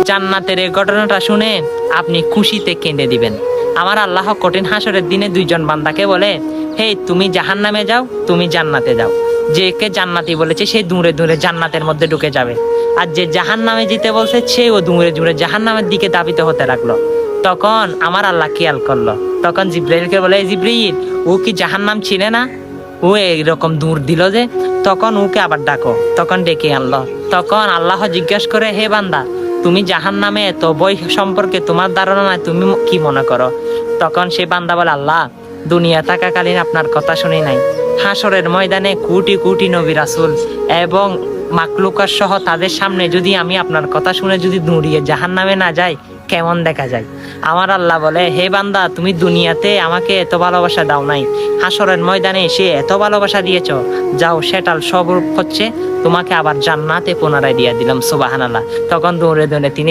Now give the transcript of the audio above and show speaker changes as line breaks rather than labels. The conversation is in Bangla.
জান্নাতের এই ঘটনাটা শুনে আপনি খুশিতে কেঁদে দিবেন। আমার আল্লাহ কঠিন হাসরের দিনে দুইজন বান্দাকে বলে, হে তুমি জাহান্নামে যাও, তুমি জান্নাতে যাও। যে কে জান্নাতি বলেছে সে দূরে দূরে জান্নাতের মধ্যে ঢুকে যাবে, আর যে জাহান্নামে যেতে বলছে সেও দূরে দূরে জাহান্নামের দিকে ধাবিত হতে লাগলো। তখন আমার আল্লাহ খেয়াল করলো, তখন জিব্রাইলকে বলে, জিব্রাইল ও কি জাহান্নাম ছিলে না, ও এইরকম দূর দিল যে? তখন ওকে আবার ডাকো। তখন ডেকে আনলো। তখন আল্লাহ জিজ্ঞাসা করে, হে বান্দা, তুমি জাহান্নামে এত বই সম্পর্কে তোমার ধারণা নাই, তুমি কি মনে করো? তখন সে বান্দা বলে, আল্লাহ দুনিয়া থাকাকালীন আপনার কথা শুনি নাই, হাসরের ময়দানে কোটি কোটি নবী রাসূল এবং মাকলুকার সহ তাদের সামনে যদি আমি আপনার কথা শুনে যদি দৌড়িয়ে জাহান্নামে না যাই, কেমন দেখা যায়? আমার আল্লাহ বলে, হে বান্দা, তুমি দুনিয়াতে আমাকে এত ভালোবাসা দাও নাই, হাসরের ময়দানে এসে এত ভালোবাসা দিয়েছ, যাও সেটার স্বরূপ হচ্ছে তোমাকে আবার জান্নাতে পুনরায় দিয়ে দিলাম। সুবহানাল্লাহ। তখন দৌড়ে দৌড়ে তিনি